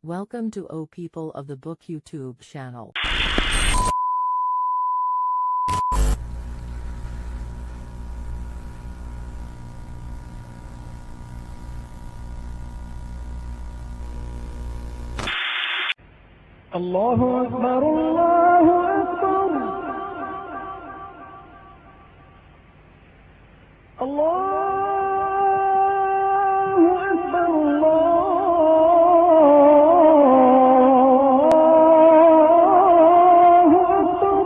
Welcome to O People of the Book YouTube channel. الله أكبر الله أكبر الله أكبر الله أكبر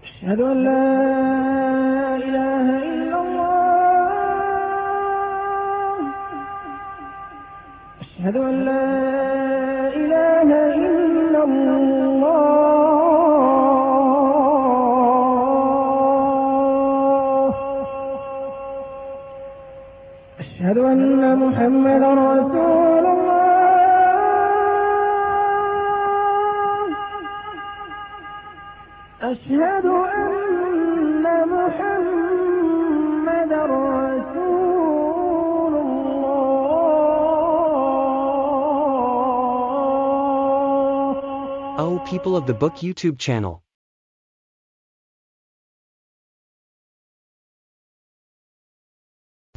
أشهد أن لا إله إلا الله أشهد أن لا إله إلا الله أشهد أن محمدا رسول الله أشهد أن محمدا رسول الله. Oh, people of the Book YouTube channel.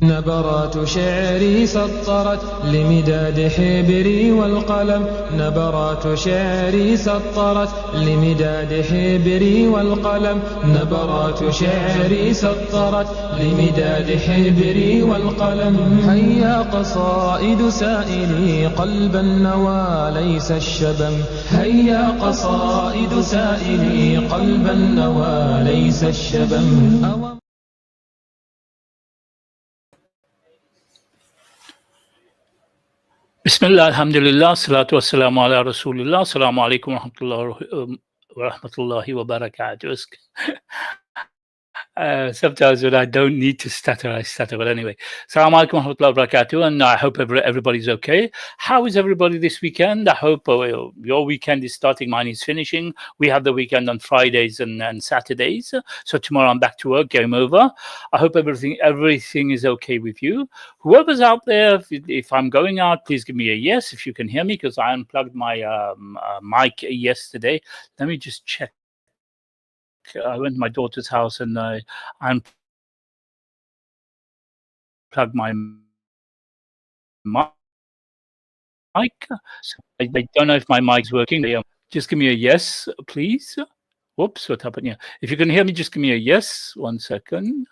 نبرات شعري سطرت لمداد حبري والقلم نبرات شعري سطرت لمداد حبري والقلم نبرات شعري سطرت لمداد حبري والقلم هيا قصائد سائلي قلب النوى ليس الشبم هيا قصائد سائلي قلب النوى ليس الشبم Bismillah, alhamdulillah, salatu wassalamu ala rasulillah, assalamu alaikum wa rahmatullahi wa barakatuh. Sometimes when I don't need to stutter, I stutter. But anyway, assalamu alaikum wa rahmatullahi wa barakatuh, and I hope everybody's okay. How is everybody this weekend? I hope your weekend is starting, mine is finishing. We have the weekend on Fridays and Saturdays. So tomorrow I'm back to work, game over. I hope everything is okay with you. Whoever's out there, if I'm going out, please give me a yes if you can hear me, because I unplugged my mic yesterday. Let me just check. I went to my daughter's house and I unplugged my mic. So I don't know if my mic's working. Just give me a yes, please. Whoops, what happened here? If you can hear me, just give me a yes. 1 second.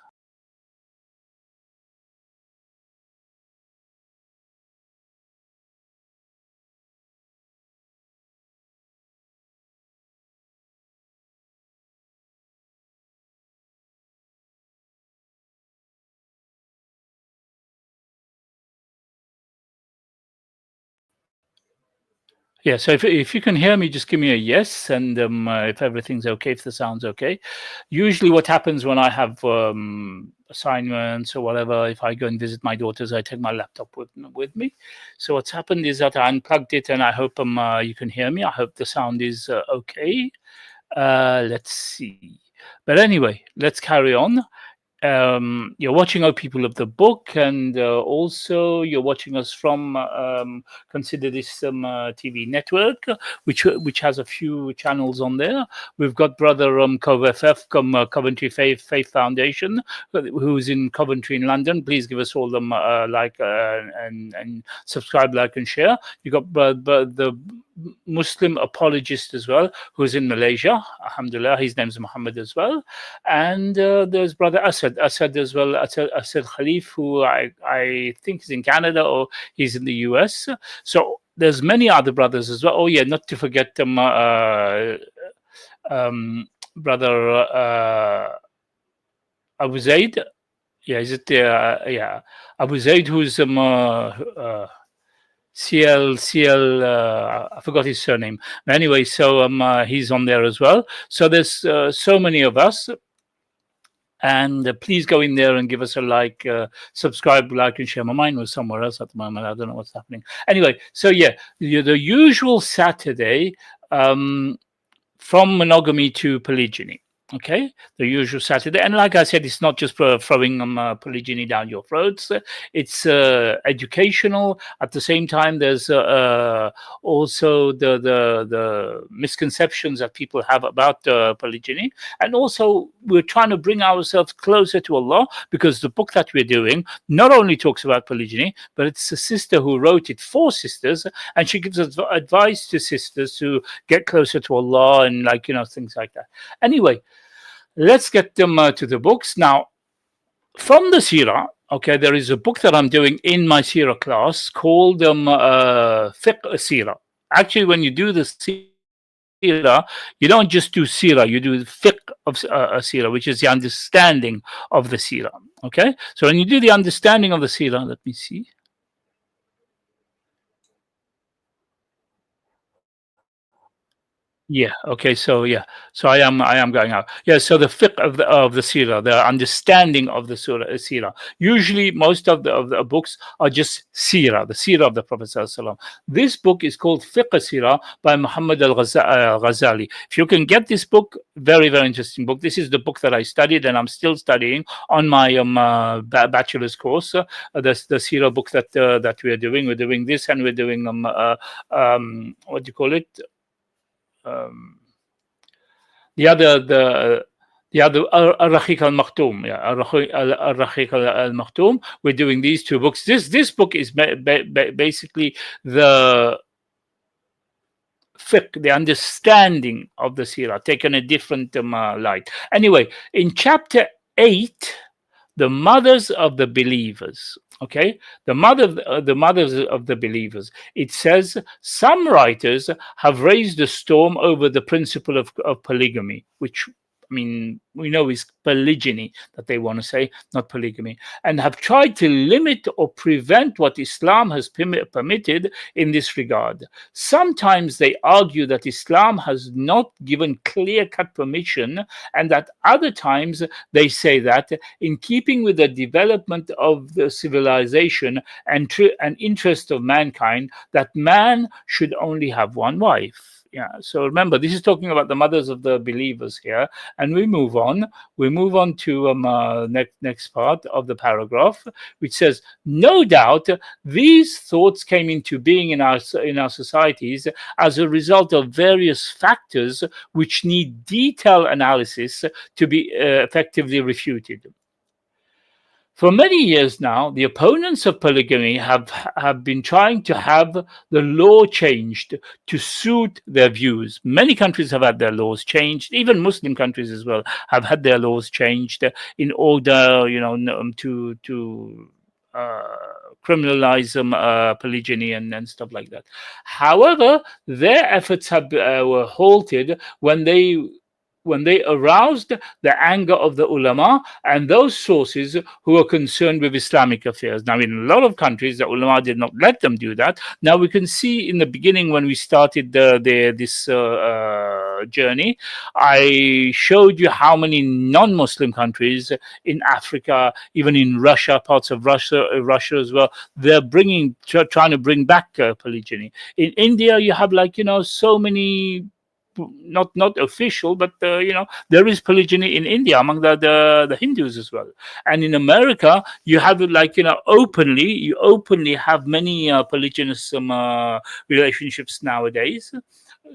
Yeah, so if you can hear me, just give me a yes, and if everything's okay, if the sound's okay. Usually what happens when I have assignments or whatever, if I go and visit my daughters, I take my laptop with me. So what's happened is that I unplugged it, and I hope you can hear me. I hope the sound is okay. Let's see. But anyway, let's carry on. You're watching O People of the Book, and also you're watching us from Consider This TV network, which has a few channels on there. We've got brother CovFF, Coventry Faith Foundation, who's in Coventry in London. Please give us all them like and subscribe, like, and share. You got the Muslim apologist as well, who's in Malaysia. Alhamdulillah, his name's Muhammad as well. And there's brother Asad as well, Asad Khalif, who I think is in Canada or he's in the US. So there's many other brothers as well. Oh yeah, not to forget brother Abu Zaid. Yeah, is it yeah, Abu Zaid, who's CL, I forgot his surname. But anyway, so he's on there as well. So there's so many of us. And please go in there and give us a like, subscribe, like, and share. My mind was somewhere else at the moment. I don't know what's happening. Anyway, so yeah, the usual Saturday from monogamy to polygyny. Okay, the usual Saturday. And like I said, it's not just for throwing polygyny down your throats. It's educational. At the same time, there's also the misconceptions that people have about polygyny. And also, we're trying to bring ourselves closer to Allah, because the book that we're doing not only talks about polygyny, but it's a sister who wrote it for sisters, and she gives advice to sisters to get closer to Allah and, like, things like that. Anyway, let's get them to the books now. From the Sirah, okay, there is a book that I'm doing in my Sirah class called Fiqh Sirah. Actually, when you do the Sirah, you don't just do Sirah, you do the Fiqh of Sirah, which is the understanding of the Sirah. Okay, so when you do the understanding of the Sirah, let me see. Yeah. Okay. So yeah. So I am going out. Yeah. So the fiqh of the Sirah, the understanding of the Sirah. Usually, most of the books are just Sirah, the Sirah of the Prophet Sallallahu Alaihi Wasallam. This book is called Fiqh Sirah by Muhammad al-Ghazali. If you can get this book, very very interesting book. This is the book that I studied and I'm still studying on my bachelor's course. The Sirah book that we are doing. We're doing this, and we're doing what do you call it? Um, the other Al-Raqiq al-Maktoum. Yeah, Al-Raqiq al-Maktoum. We're doing these two books. This book is basically the fiqh, the understanding of the Sirah, taken a different light. Anyway, in chapter 8, the mothers of the believers. Okay, the mothers of the believers. It says some writers have raised a storm over the principle of polygamy, which, I mean, we know is polygyny that they want to say, not polygamy, and have tried to limit or prevent what Islam has permitted in this regard. Sometimes they argue that Islam has not given clear-cut permission, and at other times they say that, in keeping with the development of the civilization and interest of mankind, that man should only have one wife. Yeah. So remember, this is talking about the mothers of the believers here, and we move on. We move on to next part of the paragraph, which says, "No doubt, these thoughts came into being in our societies as a result of various factors which need detailed analysis to be effectively refuted. For many years now, the opponents of polygamy have been trying to have the law changed to suit their views. Many countries have had their laws changed. Even Muslim countries as well have had their laws changed in order, to criminalize polygyny and stuff like that. However, their efforts were halted when they aroused the anger of the ulama and those sources who are concerned with Islamic affairs. Now, in a lot of countries, the ulama did not let them do that. Now, we can see in the beginning when we started this journey, I showed you how many non-Muslim countries in Africa, even in Russia, parts of Russia as well, they're trying to bring back polygyny. In India, you have so many, not official, but there is polygyny in India among the Hindus as well. And in America, you have it you openly have many polygynous relationships nowadays.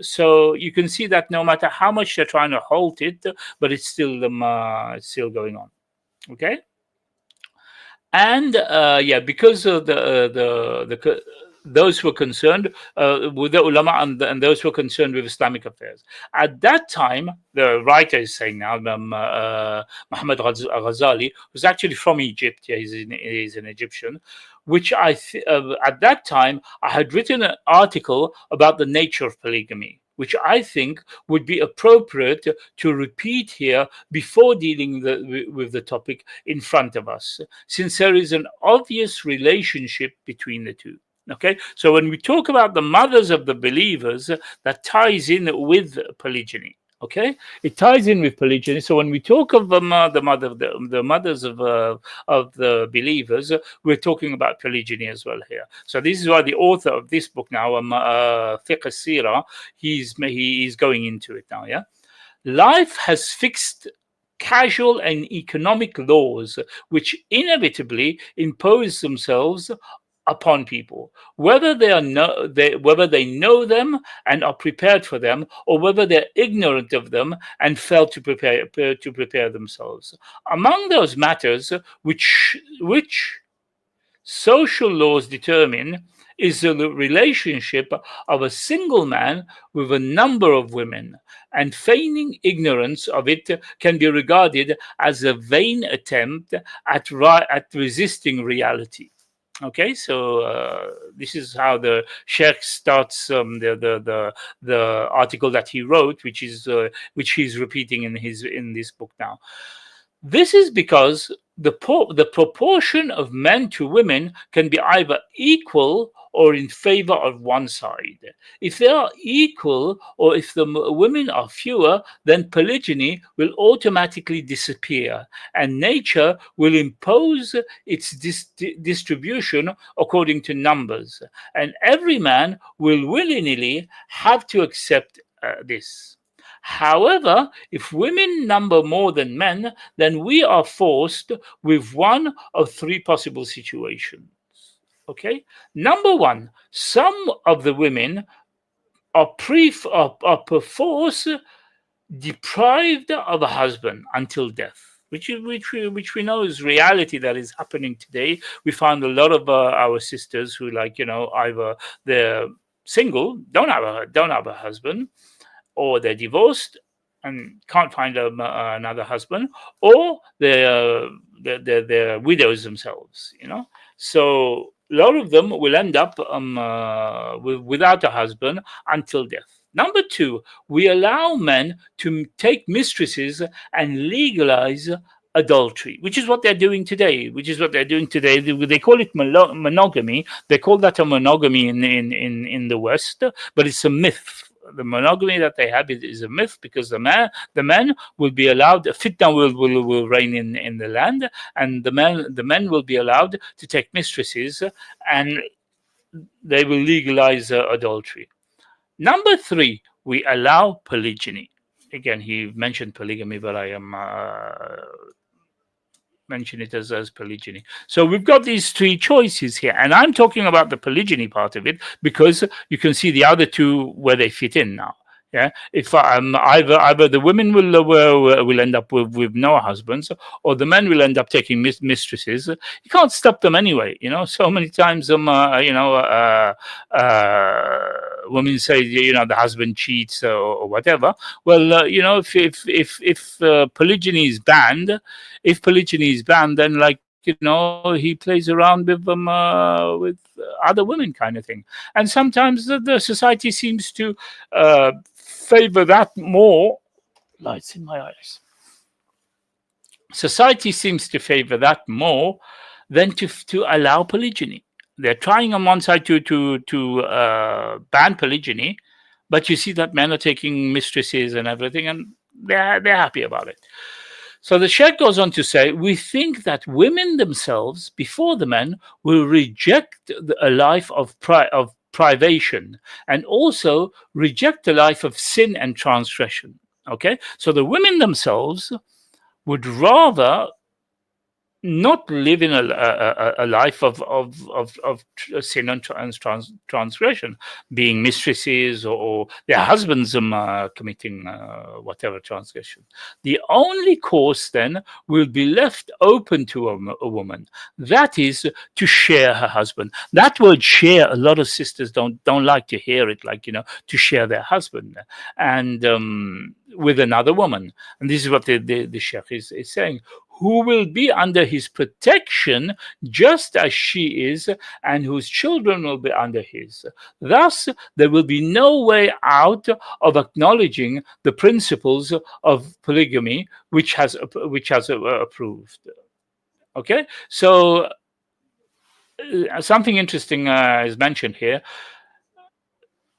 So you can see that no matter how much they're trying to halt it, but it's still going on. Okay. And because of those who were concerned with the ulama and those who were concerned with Islamic affairs. At that time, the writer is saying now, Muhammad Ghazali, who's actually from Egypt, yeah, he's an Egyptian, which at that time, I had written an article about the nature of polygamy, which I think would be appropriate to repeat here before dealing with the topic in front of us, since there is an obvious relationship between the two. Okay, so when we talk about the mothers of the believers, that ties in with polygyny. Okay, it ties in with polygyny. So when we talk of the mothers of the believers, we're talking about polygyny as well here. So this is why the author of this book now, Fiqh Sirah, he's going into it now. Yeah. Life has fixed casual and economic laws which inevitably impose themselves upon people, whether whether they know them and are prepared for them, or whether they're ignorant of them and fail to prepare themselves. Among those matters which social laws determine is the relationship of a single man with a number of women, and feigning ignorance of it can be regarded as a vain attempt at resisting reality. Okay, so this is how the Sheikh starts the article that he wrote, which he's repeating in this book now. This is because the proportion of men to women can be either equal or in favor of one side. If they are equal, or if the women are fewer, then polygyny will automatically disappear, and nature will impose its distribution according to numbers, and every man will willingly have to accept this. However, if women number more than men, then we are forced with one of three possible situations. Okay? Number one, some of the women are perforce deprived of a husband until death, which we know is reality that is happening today. We found a lot of our sisters who, like, either they're single, don't have a husband, or they're divorced and can't find another husband, or they're widows themselves. So a lot of them will end up without a husband until death. Number two, we allow men to take mistresses and legalize adultery, which is what they're doing today. They call it monogamy. They call that a monogamy in the West, but it's a myth. The monogamy that they have is a myth, because the men will be allowed, fitna will reign in the land, and the men will be allowed to take mistresses, and they will legalize adultery. Number three, we allow polygyny. Again, he mentioned polygamy, but I am mention it as polygyny. So we've got these three choices here, and I'm talking about the polygyny part of it because you can see the other two where they fit in now. Yeah, if either the women will end up with no husbands, or the men will end up taking mistresses. You can't stop them anyway. So many times women say the husband cheats or whatever. Well, if polygyny is banned, then, like, he plays around with them with other women, kind of thing. And sometimes the society seems to favor that more. Lights in my eyes. Society seems to favor that more than to allow polygyny. They're trying on one side to ban polygyny, but you see that men are taking mistresses and everything, and they're happy about it. So the Sheikh goes on to say, we think that women themselves, before the men, will reject a life of privation, and also reject a life of sin and transgression. Okay, so the women themselves would rather not live in a life of sin and transgression, being mistresses or their husbands committing whatever transgression. The only course then will be left open to a woman, that is to share her husband. That word "share," a lot of sisters don't like to hear it, like, to share their husband and with another woman. And this is what the Sheikh is saying, who will be under his protection just as she is, and whose children will be under his. Thus, there will be no way out of acknowledging the principles of polygamy, which has approved. Okay, so something interesting is mentioned here.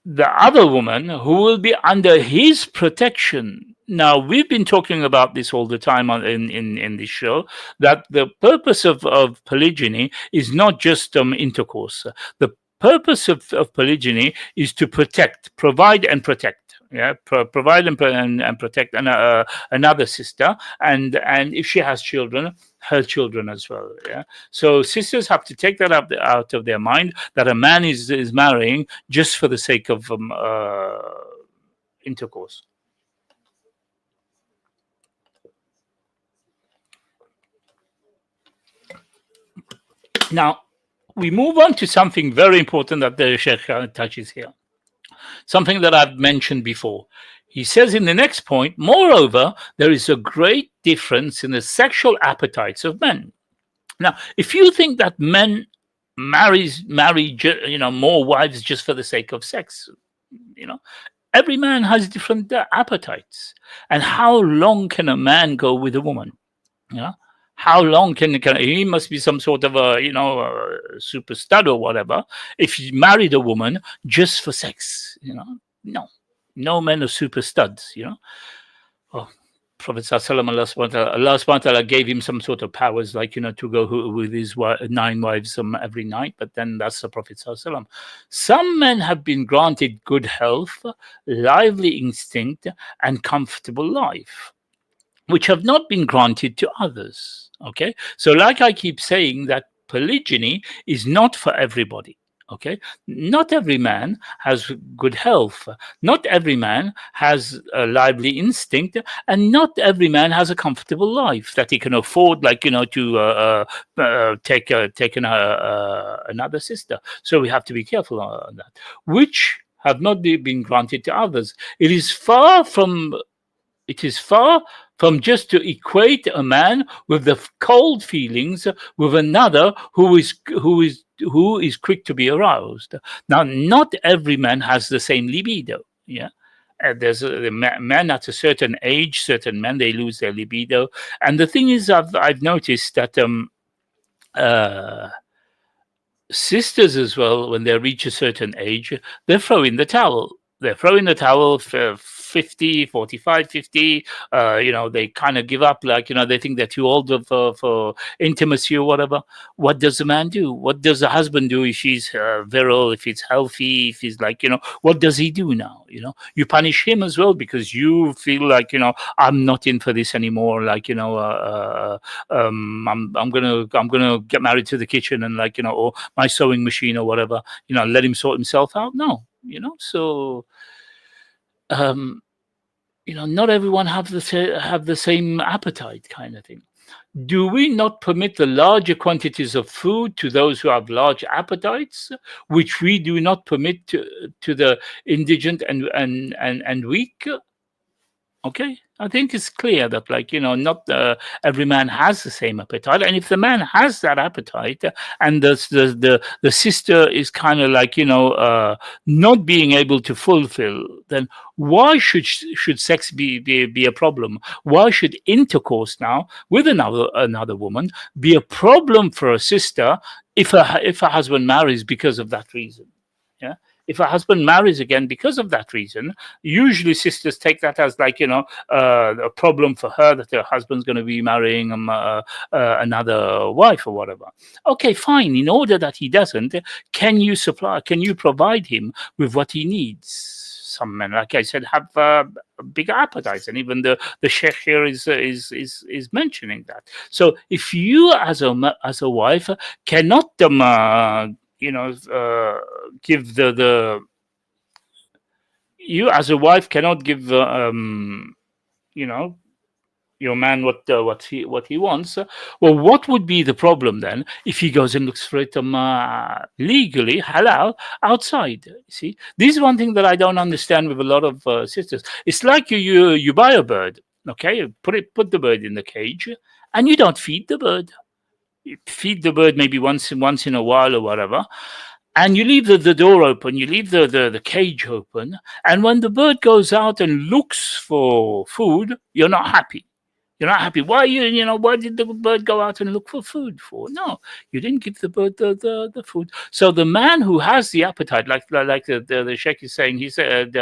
The other woman who will be under his protection. Now, we've been talking about this all the time in this show, that the purpose of polygyny is not just intercourse. The purpose of polygyny is to provide and protect. Yeah, provide and protect another sister, and if she has children, her children as well. Yeah. So sisters have to take that out of their mind, that a man is marrying just for the sake of intercourse. Now, we move on to something very important that the Sheikh touches here, something that I've mentioned before. He says in the next point, moreover, there is a great difference in the sexual appetites of men. Now, if you think that men marry more wives just for the sake of sex, you know, every man has different appetites. And how long can a man go with a woman? You know, how long can he must be some sort of a super stud or whatever if he married a woman just for sex? No men are super studs. Oh, Prophet Sallallahu Allah subhanahu wa ta'ala gave him some sort of powers, like to go with his 9 wives every night, but then that's the Prophet Sallallahu. Some men have been granted good health, lively instinct, and comfortable life, which have not been granted to others. Okay, so like I keep saying, that polygyny is not for everybody. Okay, not every man has good health, not every man has a lively instinct, and not every man has a comfortable life that he can afford, like to take another sister. So we have to be careful on that, which have not been granted to others. It is far from just to equate a man with the cold feelings with another who is quick to be aroused. Now, not every man has the same libido. Yeah. There's a men at a certain age, certain men, they lose their libido. And the thing is, I've noticed that sisters as well, when they reach a certain age, they throw in the towel. They throw in the towel for 50, 45, 50. They kind of give up, like, they think they're too old for intimacy or whatever. What does the man do? What does the husband do if he's virile, if he's healthy, if he's like, what does he do now? You punish him as well because you feel like, I'm not in for this anymore. Like, I'm gonna get married to the kitchen and, like, or my sewing machine or whatever, let him sort himself out. No, so not everyone have the same appetite, kind of thing. Do we not permit the larger quantities of food to those who have large appetites, which we do not permit to the indigent and weak? Okay, I think it's clear that, like, not every man has the same appetite, and if the man has that appetite, and the sister is kind of like not being able to fulfill, then why should sex be a problem? Why should intercourse now with another woman be a problem for a sister if her husband marries because of that reason? Yeah. If a husband marries again because of that reason, usually sisters take that as, like, a problem for her, that her husband's going to be marrying another wife or whatever. Okay, fine. In order that he doesn't, can you provide him with what he needs? Some men, like I said, have bigger appetites, and even the sheikh here is mentioning that. So if you as a wife cannot give you as a wife cannot give your man what he wants. Well, what would be the problem then if he goes and looks for it legally, halal, outside? See, this is one thing that I don't understand with a lot of sisters. It's like you buy a bird, okay, put the bird in the cage, and you don't feed the bird. You feed the bird maybe once in a while or whatever, and you leave the door open, you leave the cage open, and when the bird goes out and looks for food, you're not happy. You're not happy. Why why did the bird go out and look for food for? No, you didn't give the bird the food. So the man who has the appetite, like the sheikh is saying, he said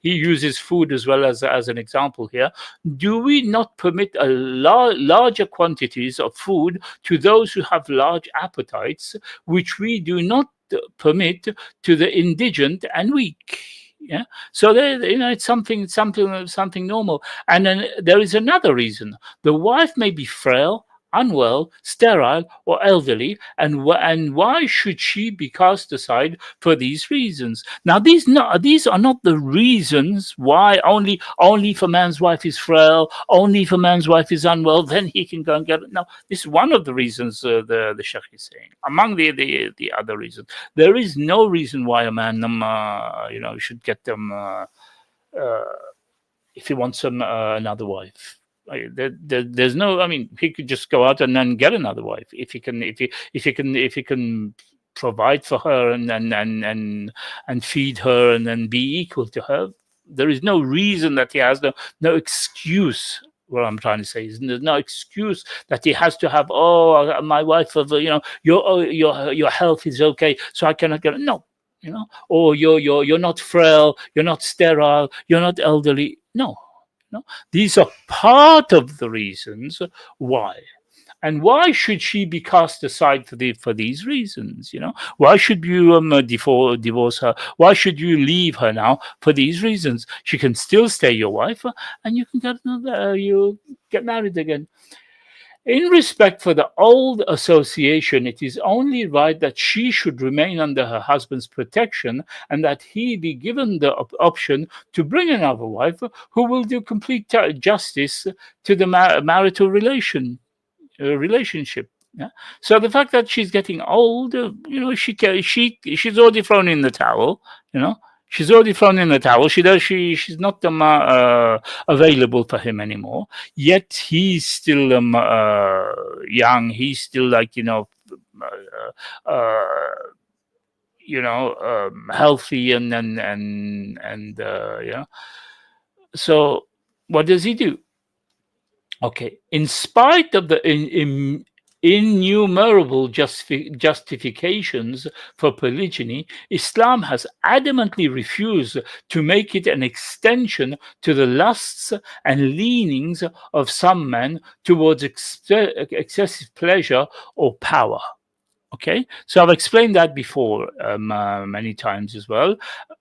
he uses food as well as an example here. Do we not permit a larger quantities of food to those who have large appetites, which we do not permit to the indigent and weak? Yeah. So there, it's something normal. And then there is another reason: the wife may be frail, unwell, sterile, or elderly, and why should she be cast aside for these reasons? Now, these are not the reasons why only if a man's wife is frail, only if a man's wife is unwell, then he can go and get it. No, this is one of the reasons the Sheikh is saying. Among the other reasons, there is no reason why a man should get them if he wants another wife. There's no. I mean, he could just go out and then get another wife if he can provide for her and feed her and then be equal to her. There is no reason that he has no excuse. What I'm trying to say is there's no excuse that he has to have. Oh, my wife, your health is okay, so I cannot get it. No, or you're not frail, you're not sterile, you're not elderly. No. These are part of the reasons why. And why should she be cast aside for these reasons? Why should you divorce her? Why should you leave her now for these reasons? She can still stay your wife, and you can you get married again. In respect for the old association, it is only right that she should remain under her husband's protection and that he be given the option to bring another wife who will do complete justice to the marital relationship. Yeah. So the fact that she's getting old, she's already thrown in the towel. She's already thrown in the towel. She's not available for him anymore. Yet he's still young. He's still healthy and yeah. So what does he do? Okay, in spite of the innumerable justifications for polygyny, Islam has adamantly refused to make it an extension to the lusts and leanings of some men towards excessive pleasure or power. Okay, so I've explained that before many times as well.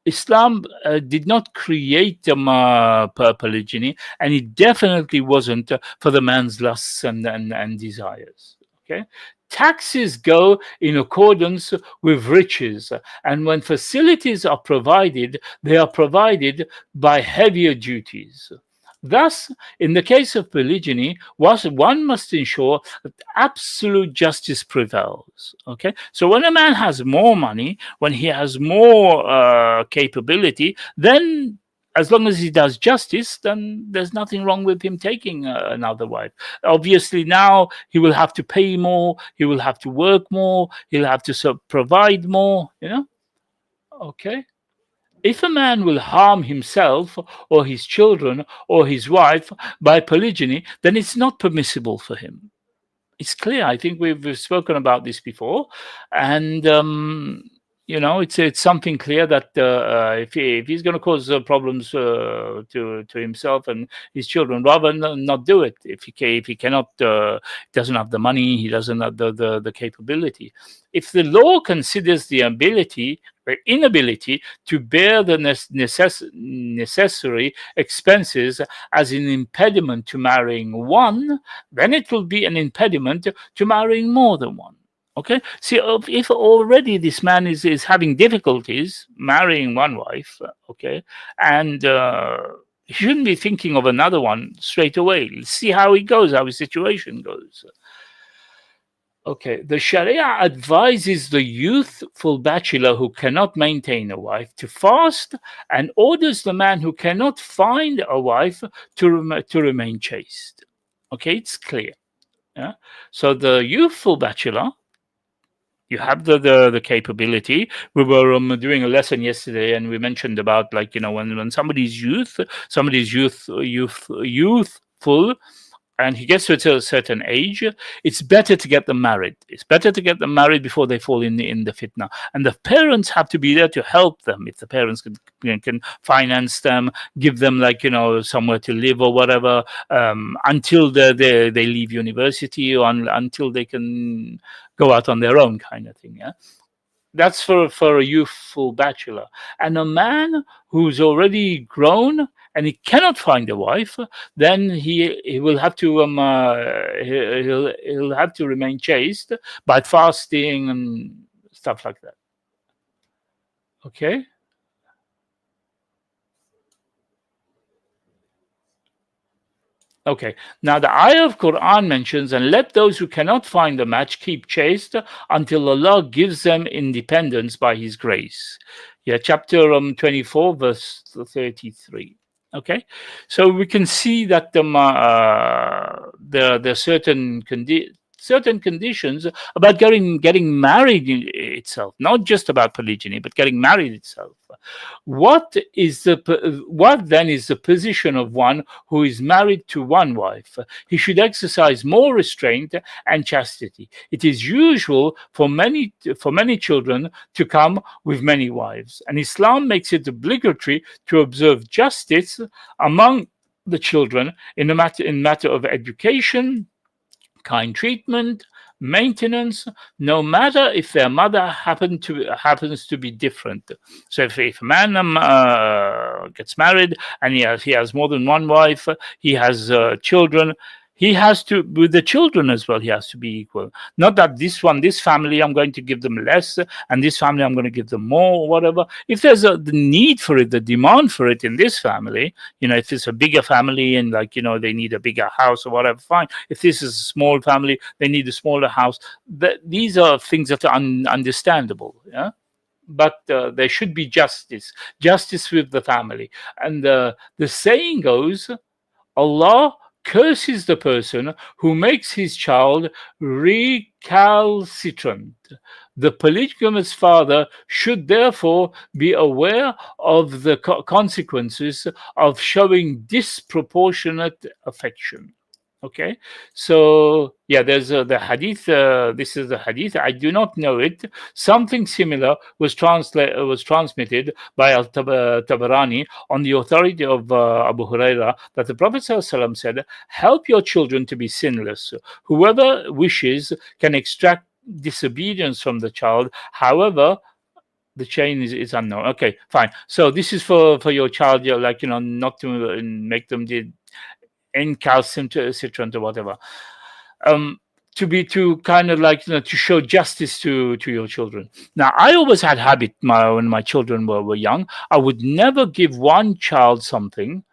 Islam did not create polygyny, and it definitely wasn't for the man's lusts and desires. Okay, taxes go in accordance with riches, and when facilities are provided, they are provided by heavier duties. Thus, in the case of polygyny, one must ensure that absolute justice prevails. Okay, so when a man has more money, when he has more capability, then as long as he does justice, then there's nothing wrong with him taking another wife. Obviously, now he will have to pay more, he will have to work more, he'll have to provide more. Okay. If a man will harm himself or his children or his wife by polygyny, then it's not permissible for him. It's clear. I think we've spoken about this before, and it's something clear that if he's going to cause problems to himself and his children, rather not do it. If he cannot, doesn't have the money, he doesn't have the capability. If the law considers the inability to bear the necessary expenses as an impediment to marrying one, then it will be an impediment to marrying more than one. Okay, see, if already this man is having difficulties marrying one wife, okay, and he shouldn't be thinking of another one straight away. Let's see how it goes, how his situation goes. Okay, the Sharia advises the youthful bachelor who cannot maintain a wife to fast, and orders the man who cannot find a wife to remain chaste. Okay, it's clear. Yeah. So the youthful bachelor, you have the capability. We were doing a lesson yesterday, and we mentioned about when somebody's youthful, and he gets to a certain age, it's better to get them married. It's better to get them married before they fall in the fitna. And the parents have to be there to help them. If the parents can finance them, give them somewhere to live or whatever, until they leave university or until they can go out on their own, kind of thing. Yeah. That's for a youthful bachelor. And a man who's already grown and he cannot find a wife, then he will have to he'll have to remain chaste by fasting and stuff like that. Okay. Okay. Now the ayah of Quran mentions, and let those who cannot find a match keep chaste until Allah gives them independence by His grace. Yeah, chapter 24, verse 33. Okay, so we can see that there are certain conditions about getting married itself, not just about polygyny, but getting married itself. What then is the position of one who is married to one wife? He should exercise more restraint and chastity. It is usual for many children to come with many wives, and Islam makes it obligatory to observe justice among the children in matter of education, kind treatment, maintenance, no matter if their mother happens to be different. So if a man gets married and he has more than one wife, he has children, he has to, with the children as well, he has to be equal. Not that this family, I'm going to give them less, and this family, I'm going to give them more, or whatever. If there's the need for it, the demand for it in this family, if it's a bigger family and they need a bigger house or whatever, fine. If this is a small family, they need a smaller house. These are things that are understandable, yeah? But there should be justice with the family. And the saying goes, Allah curses the person who makes his child recalcitrant. The polygamous father should therefore be aware of the consequences of showing disproportionate affection. Okay, so yeah, there's the hadith. This is the hadith. I do not know it. Something similar was transmitted by Tabarani on the authority of Abu Huraira, that the Prophet ﷺ said, "Help your children to be sinless. Whoever wishes can extract disobedience from the child. However, the chain is unknown." Okay, fine. So this is for your child. Not to make them incalcitrant or whatever, to kind of to show justice to your children. Now, I always had habit when my children were young, I would never give one child something.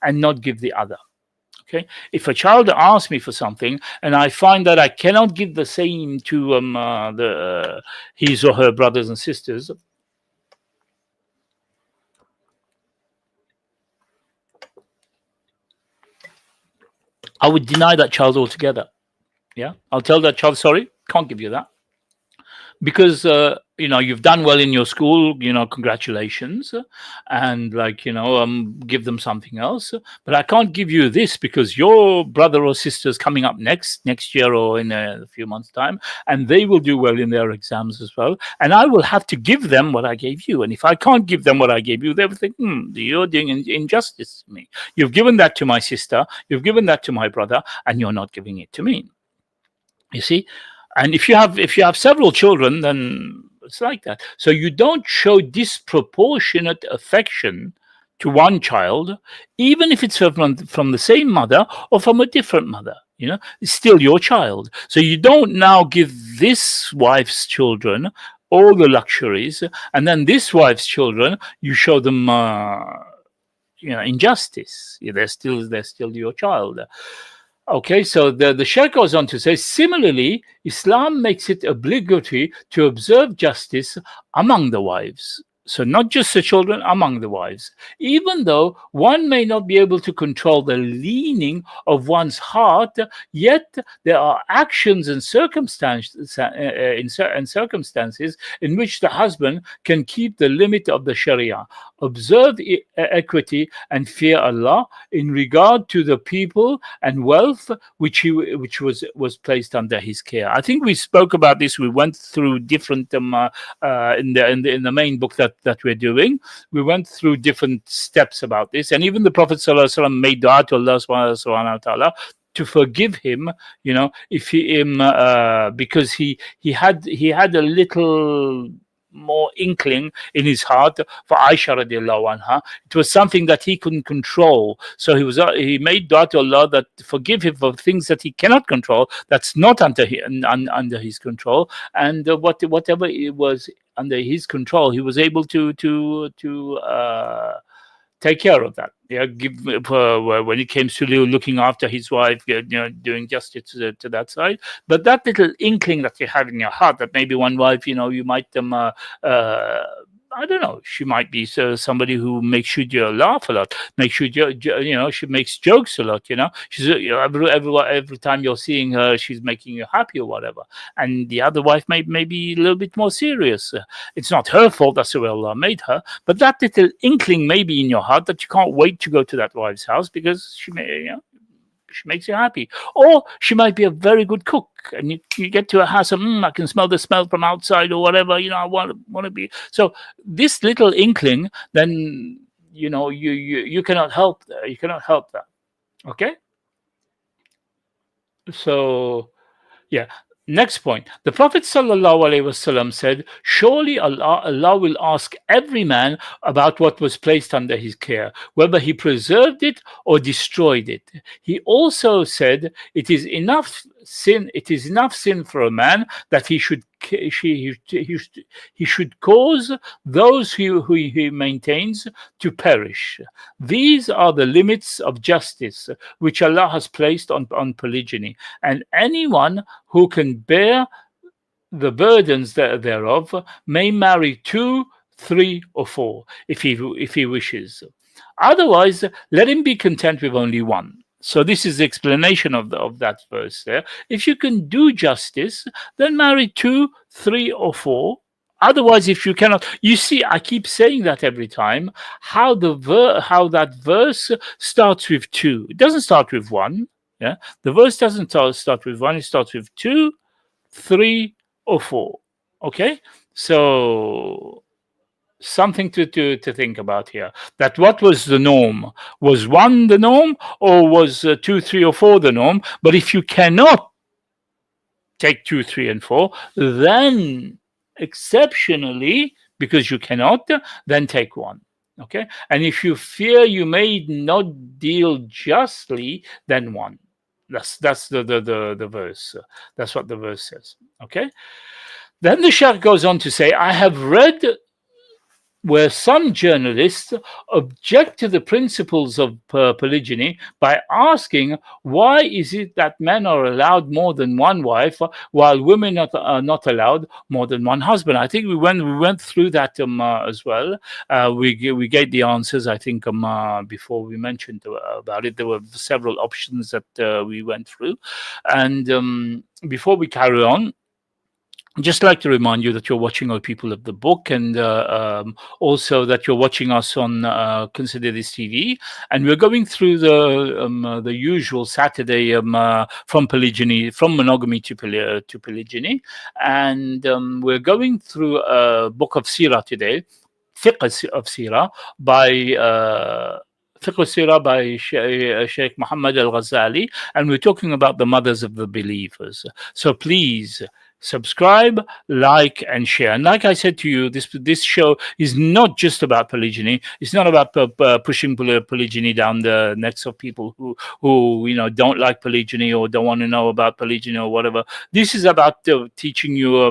and not give the other. Okay, if a child asks me for something and I find that I cannot give the same to his or her brothers and sisters, I would deny that child altogether. Yeah, I'll tell that child, sorry, can't give you that, because you've done well in your school, congratulations, and give them something else, but I can't give you this because your brother or sister is coming up next year or in a few months' time, and they will do well in their exams as well, and I will have to give them what I gave you. And if I can't give them what I gave you, they will think, you're doing injustice to me. You've given that to my sister, you've given that to my brother, and you're not giving it to me. You see? And if you have several children, then it's like that. So you don't show disproportionate affection to one child, even if it's from the same mother or from a different mother. It's still your child. So you don't now give this wife's children all the luxuries, and then this wife's children, you show them injustice. They're still your child. Okay, so the Sheikh goes on to say, similarly, Islam makes it obligatory to observe justice among the wives. So not just the children, among the wives. Even though one may not be able to control the leaning of one's heart, yet there are actions and circumstances in which the husband can keep the limit of the Sharia, observe equity, and fear Allah in regard to the people and wealth which was placed under his care. I think we spoke about this. We went through different in the main book that we're doing. We went through different steps about this, and even the Prophet ﷺ made dua to Allah subhanahu wa ta'ala to forgive him, if he because he had a little more inkling in his heart for Aisha radiallahu anha. It was something that he couldn't control. So he made dua to Allah that forgive him for things that he cannot control, that's not under his control. And whatever it was under his control, he was able to take care of that. Yeah, when it came to looking after his wife, doing justice to that side. But that little inkling that you have in your heart that maybe one wife, you might I don't know. She might be somebody who makes you laugh a lot. Makes you, she makes jokes a lot. She's every time you're seeing her, she's making you happy or whatever. And the other wife may be a little bit more serious. It's not her fault. That's the way Allah made her. But that little inkling may be in your heart that you can't wait to go to that wife's house because she she makes you happy. Or she might be a very good cook, and you get to a house and I can smell the smell from outside or whatever. I want to be. So this little inkling, then you cannot help that. You cannot help that. Okay. So yeah. Next point. The Prophet ﷺ said, surely Allah will ask every man about what was placed under his care, whether he preserved it or destroyed it. He also said, it is enough sin for a man that he should cause those who he maintains to perish. These are the limits of justice which Allah has placed on polygyny, and anyone who can bear the burdens thereof may marry 2, 3, or 4 if he wishes. Otherwise, let him be content with only one. So this is the explanation of that verse there. If you can do justice, then marry 2, 3, or 4. Otherwise, if you cannot, you see, I keep saying that every time. How that verse starts with 2. It doesn't start with 1. Yeah, the verse doesn't start with 1. It starts with 2, 3, or 4. Okay, so something to think about here. That what was the norm? Was 1 the norm, or was 2, 3, or 4 the norm? But if you cannot take 2, 3, and 4, then exceptionally, because you cannot, then take 1. Okay, and if you fear you may not deal justly, then 1. That's the verse. That's what the verse says. Okay. Then the Shaykh goes on to say, I have read where some journalists object to the principles of polygyny by asking, why is it that men are allowed more than one wife while women are not allowed more than one husband? I think we went through that as well. We gave the answers, I think, before we mentioned about it. There were several options that we went through. And before we carry on, I'd just like to remind you that you're watching All People of the Book, and also that you're watching us on Consider This TV. And we're going through the usual Saturday from polygyny, from monogamy to polygyny. And we're going through a book of Sirah today, Fiqh of Sirah by Fiqh Sirah by Sheikh Muhammad Al-Ghazali, and we're talking about the mothers of the believers. So please subscribe, like, and share. And like I said to you, this show is not just about polygyny. It's not about pushing polygyny down the necks of people who don't like polygyny or don't want to know about polygyny or whatever. This is about teaching you.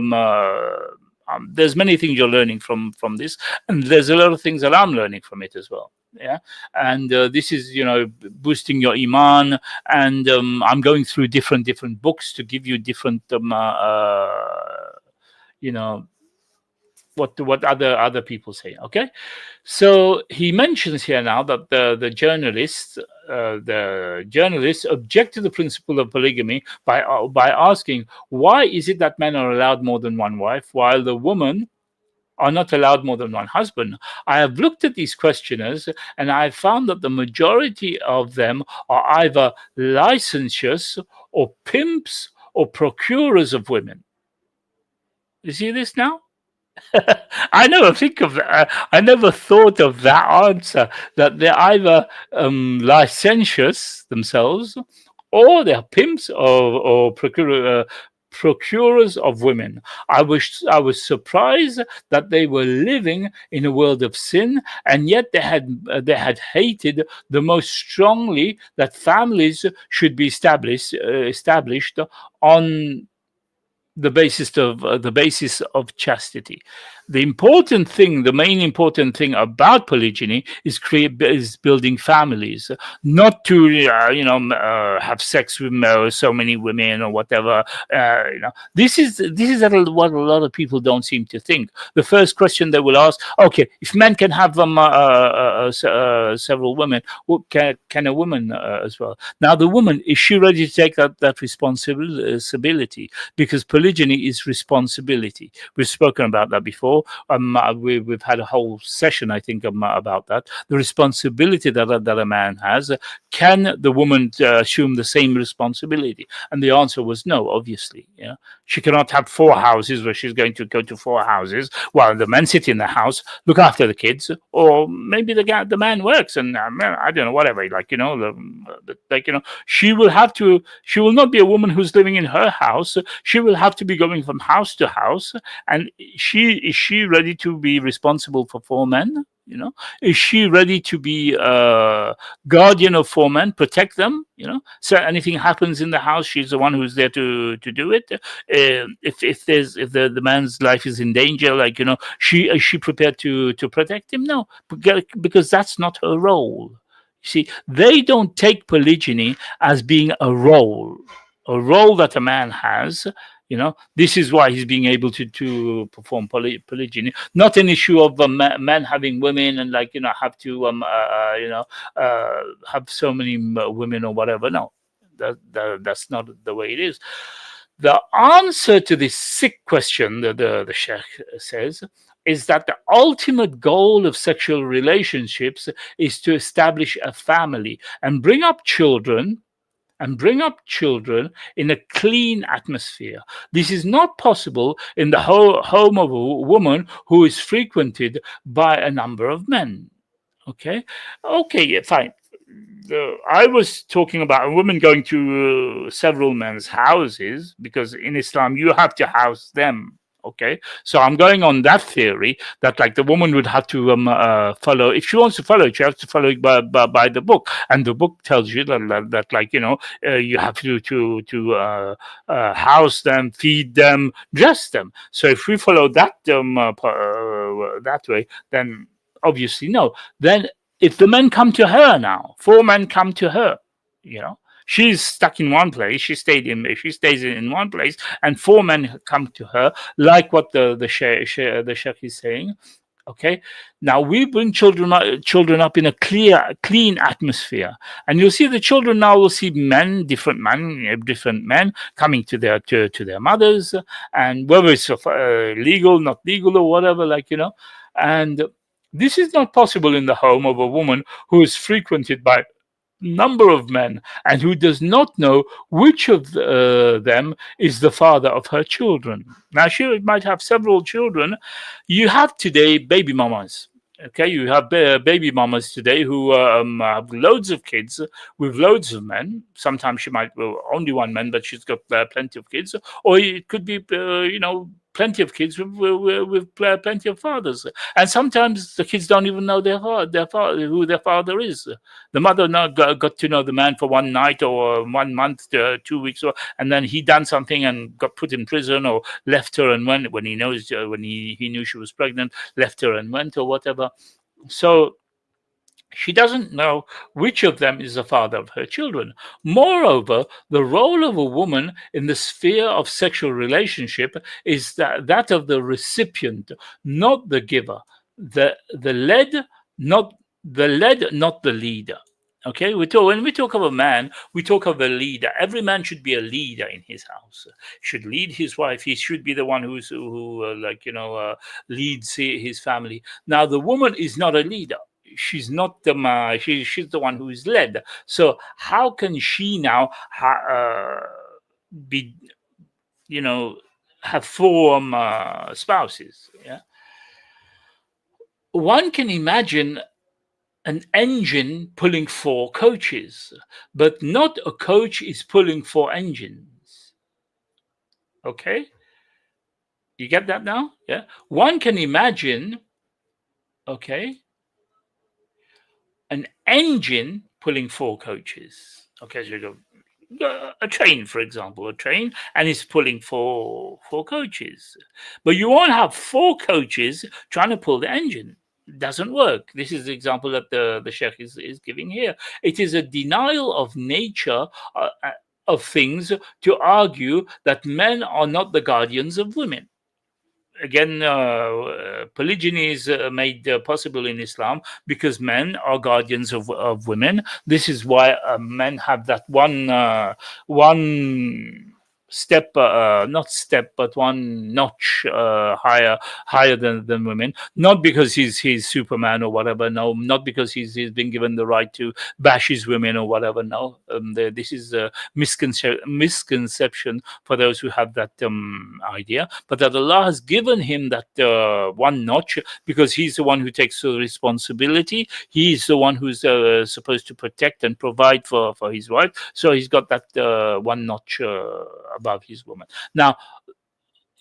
There's many things you're learning from this, and there's a lot of things that I'm learning from it as well. Yeah, and this is boosting your iman, and I'm going through different books to give you different what other people say. Okay, so he mentions here now that the journalists object to the principle of polygamy by asking, why is it that men are allowed more than one wife while the woman are not allowed more than one husband? I have looked at these questioners, and I have found that the majority of them are either licentious or pimps or procurers of women. You see this now? I never think of that. I never thought of that answer, that they're either licentious themselves or they are pimps or procurers of women. I was surprised that they were living in a world of sin, and yet they had hated the most strongly that families should be established on the basis of chastity. The main important thing about polygyny is building families, not to have sex with so many women or whatever. This is what a lot of people don't seem to think. The first question they will ask: okay, if men can have several women, can a woman as well? Now, the woman, is she ready to take that responsibility? Because polygyny is responsibility. We've spoken about that before. We've had a whole session, I think, about that. The responsibility that a man has. Can the woman assume the same responsibility? And the answer was no, obviously. Yeah, she cannot have 4 houses where she's going to go to 4 houses while the men sit in the house, look after the kids, or maybe the man works and I don't know, whatever. She will not be a woman who's living in her house. She will have to be going from house to house. And is she ready to be responsible for 4 men? Is she ready to be guardian of 4 men, protect them? So anything happens in the house, she's the one who's there to do it. If the man's life is in danger, is she prepared to protect him? No, because that's not her role. See, they don't take polygyny as being a role that a man has. This is why he's being able to perform polygyny. Not an issue of men having women and have to have so many women or whatever. No, that's not the way it is. The answer to this sick question, the Sheikh says, is that the ultimate goal of sexual relationships is to establish a family and bring up children in a clean atmosphere. This is not possible in the home of a woman who is frequented by a number of men. Okay, yeah, fine. I was talking about a woman going to several men's houses, because in Islam you have to house them. Okay, so I'm going on that theory that the woman would have to follow. If she wants to follow it, she has to follow it by the book, and the book tells you that you have to house them, feed them, dress them. So if we follow that that way, then obviously no. Then if the men come to her now, 4 men come to her, she's stuck in one place. She stays in one place, and 4 men come to her, like what the sheikh is saying. Okay, now we bring children up in a clean atmosphere, and you'll see the children now will see different men coming to their mothers, and whether it's legal, not legal, or whatever, and this is not possible in the home of a woman who is frequented by number of men and who does not know which of them is the father of her children. Now, she might have several children. You have today baby mamas. Okay, you have baby mamas today who have loads of kids with loads of men. Sometimes she might only 1 man, but she's got plenty of kids. Or it could be, plenty of kids with plenty of fathers. And sometimes the kids don't even know who their father is. The mother got to know the man for 1 night or 1 month, 2 weeks, and then he done something and got put in prison or left her and went when he knew she was pregnant, left her and went or whatever. So she doesn't know which of them is the father of her children. Moreover, the role of a woman in the sphere of sexual relationship is that of the recipient, not the giver. The led, not the leader. Okay, when we talk of a man, we talk of a leader. Every man should be a leader in his house. Should lead his wife. He should be the one who leads his family. Now, the woman is not a leader. She's not the she's the one who is led. So how can she now be have 4 spouses? Yeah, one can imagine an engine pulling 4 coaches, but not a coach is pulling 4 engines. Okay? You get that now? Yeah. One can imagine, okay, an engine pulling 4 coaches. Okay, so you go a train, for example, a train, and it's pulling 4 coaches. But you won't have 4 coaches trying to pull the engine. It doesn't work. This is the example that the Sheikh is giving here. It is a denial of nature of things to argue that men are not the guardians of women. Again, polygyny is made possible in Islam because men are guardians of women. This is why men have that one step, not step, but one notch higher than women. Not because he's Superman or whatever. No, not because he's been given the right to bash his women or whatever. No, this is a misconception for those who have that idea. But that Allah has given him that one notch because he's the one who takes the responsibility. He's the one who's supposed to protect and provide for his wife. So he's got that one notch above his woman. Now,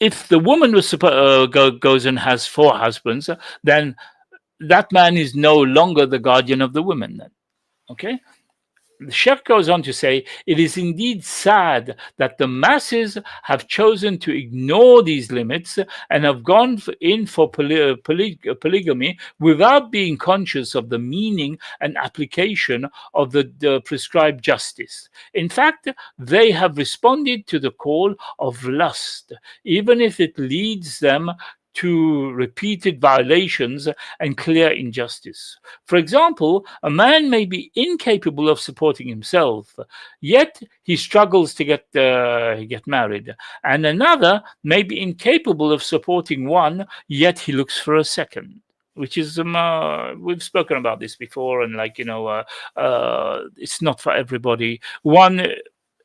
if the woman was goes and has 4 husbands, then that man is no longer the guardian of the woman. Then, okay. The Sheikh goes on to say, it is indeed sad that the masses have chosen to ignore these limits and have gone in for polygamy without being conscious of the meaning and application of the prescribed justice. In fact, they have responded to the call of lust, even if it leads them to repeated violations and clear injustice. For example, a man may be incapable of supporting himself, yet he struggles to get married, and another may be incapable of supporting one, yet he looks for a second. Which is we've spoken about this before, and it's not for everybody. One,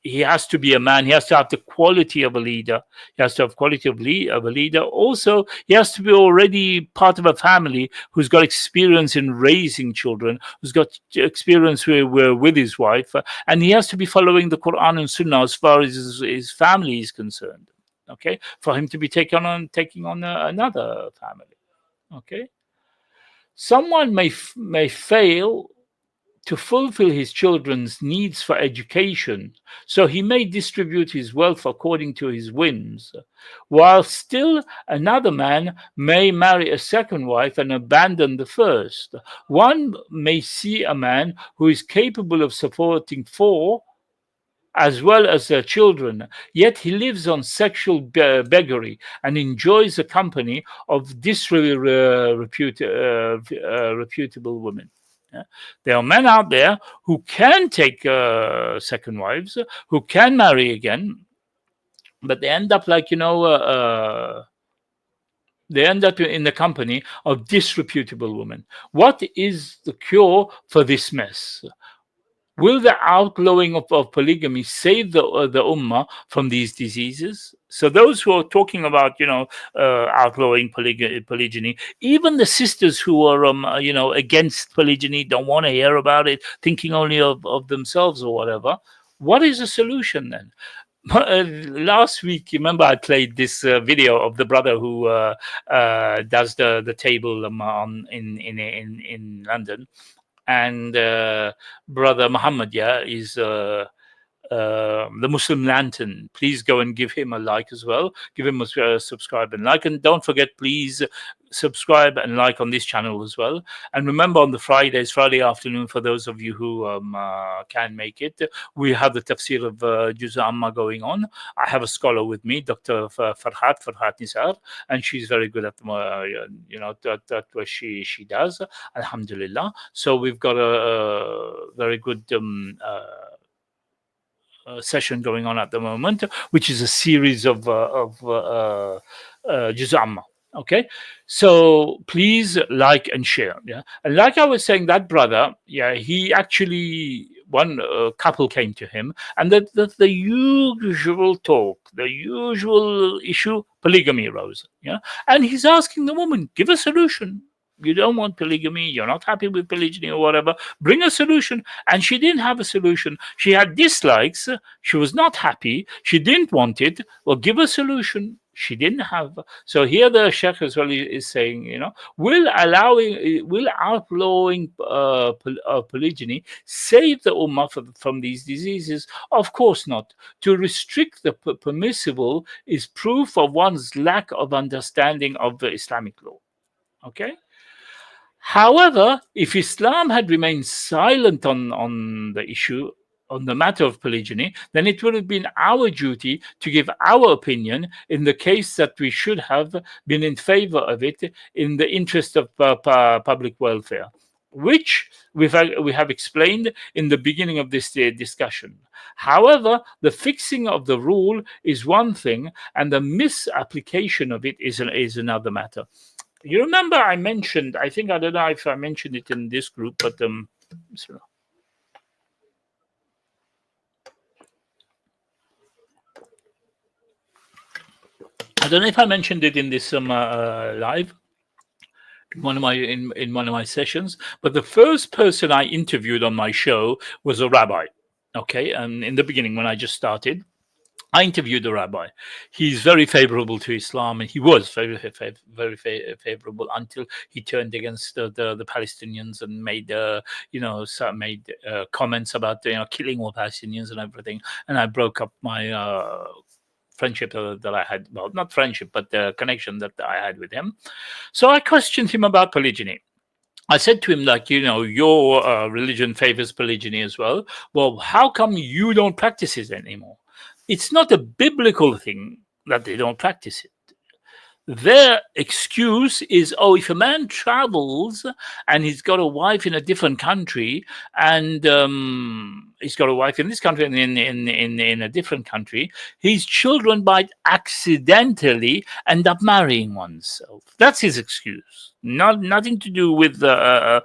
he has to be a man. He has to have the quality of a leader. He has to have quality of a leader. Also, he has to be already part of a family who's got experience in raising children, who's got experience with his wife, and he has to be following the Quran and Sunnah as far as his family is concerned. Okay, for him to be taking on another family. Okay, someone may fail to fulfill his children's needs for education, so he may distribute his wealth according to his whims, while still another man may marry a second wife and abandon the first. One may see a man who is capable of supporting 4 as well as their children, yet he lives on sexual beggary and enjoys the company of disreputable women. Yeah. There are men out there who can take second wives, who can marry again, but they end up they end up in the company of disreputable women. What is the cure for this mess? Will the outlawing of polygamy save the ummah from these diseases? So those who are talking about, outlawing polygyny, even the sisters who are, against polygyny, don't want to hear about it, thinking only of themselves or whatever. What is the solution then? Last week, remember I played this video of the brother who does the table in London. And brother Muhammad, is the Muslim Lantern. Please go and give him a like as well. Give him a subscribe and like. And don't forget, please subscribe and like on this channel as well. And remember, on the Friday afternoon, for those of you who can make it, we have the tafsir of Juz Amma going on. I have a scholar with me, Dr. Farhat Nisar, and she's very good at that what she does, alhamdulillah. So we've got a very good session going on at the moment, which is a series of Juz Amma. Okay, so please like and share. Yeah, and like I was saying, that brother, he actually, one couple came to him, and the usual talk, the usual issue, polygamy arose. Yeah, and he's asking the woman, give a solution. You don't want polygamy, you're not happy with polygyny or whatever, bring a solution. And she didn't have a solution. She had dislikes, she was not happy, she didn't want it. Well, give a solution. She didn't have. So here the Sheikh as well is saying, will outlawing polygyny save the ummah from these diseases? Of course not. To restrict the permissible is proof of one's lack of understanding of the Islamic law. Okay. However, if Islam had remained silent on the issue, on the matter of polygyny, then it would have been our duty to give our opinion in the case that we should have been in favor of it in the interest of public welfare, which we have explained in the beginning of this discussion. However, the fixing of the rule is one thing, and the misapplication of it is another matter. You remember I mentioned, I don't know if I mentioned it in this group, but I don't know if I mentioned it in this live, in one of my sessions, but the first person I interviewed on my show was a rabbi. Okay, and in the beginning when I just started, I interviewed a rabbi. He's very favorable to Islam, and he was very favorable until he turned against the Palestinians and made comments about killing all Palestinians and everything. And I broke up my friendship that I had. Well, not friendship, but the connection that I had with him. So I questioned him about polygyny. I said to him, your religion favors polygyny as well. Well, how come you don't practice it anymore? It's not a biblical thing that they don't practice it. Their excuse is, if a man travels and he's got a wife in a different country, and he's got a wife in this country and in a different country, his children might accidentally end up marrying oneself. That's his excuse. Nothing to do with the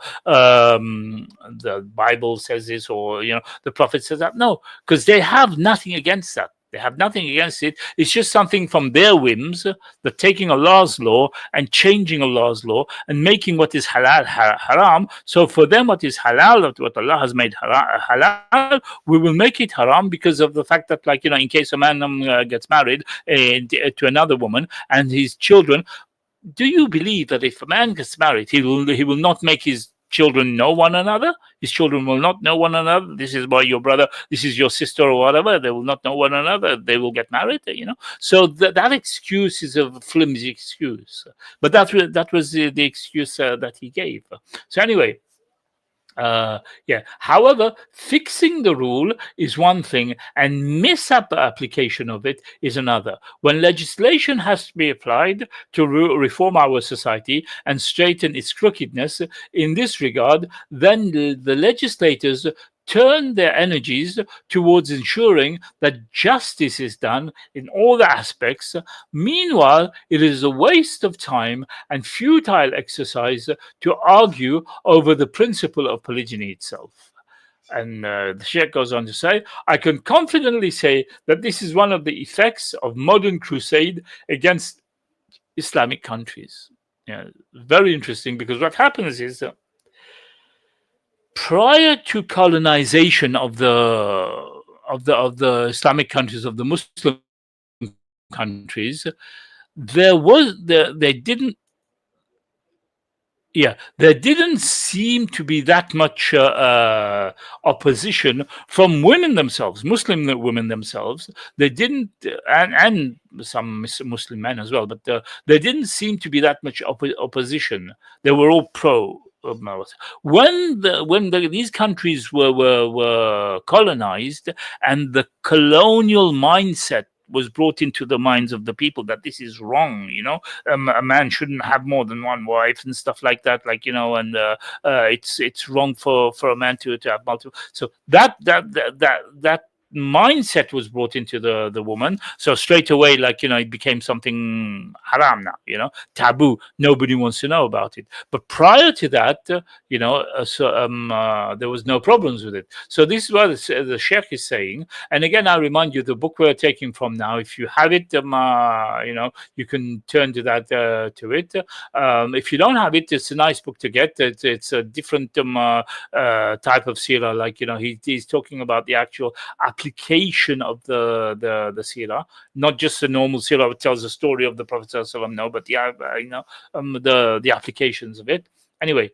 Bible says this, or the Prophet says that. No, because they have nothing against that. They have nothing against it. It's just something from their whims, that taking Allah's law and changing Allah's law and making what is halal haram. So for them, what is halal, what Allah has made halal, we will make it haram because of the fact that, in case a man gets married to another woman and his children, do you believe that if a man gets married, he will not make his children know one another? His children will not know one another. This is your brother, this is your sister, or whatever. They will not know one another. They will get married, So that excuse is a flimsy excuse. But that was the excuse that he gave. So anyway, however, fixing the rule is one thing, and misapplication of it is another. When legislation has to be applied to reform our society and straighten its crookedness in this regard, then the legislators turn their energies towards ensuring that justice is done in all the aspects. Meanwhile, it is a waste of time and futile exercise to argue over the principle of polygyny itself. And the Sheikh goes on to say, I can confidently say that this is one of the effects of modern crusade against Islamic countries. Very interesting, because what happens is that prior to colonization of the Islamic countries, of the Muslim countries, there didn't seem to be that much opposition from women themselves, Muslim women themselves. They didn't, and some Muslim men as well, but there didn't seem to be that much opposition. They were all pro. When these countries were colonized, and the colonial mindset was brought into the minds of the people that this is wrong, a man shouldn't have more than one wife and stuff like that, and it's wrong for a man to have multiple. So that mindset was brought into the woman. So straight away, like, it became something haram now, taboo. Nobody wants to know about it. But prior to that, there was no problems with it. So this is what the sheikh is saying. And again, I remind you, the book we're taking from now, if you have it, you can turn to that to it. If you don't have it, it's a nice book to get. It's a different type of seerah. Like, he's talking about the actual application of the seerah, not just the normal seerah that tells the story of the Prophet sallallahu alaihi wasallam, no, but the applications of it. Anyway,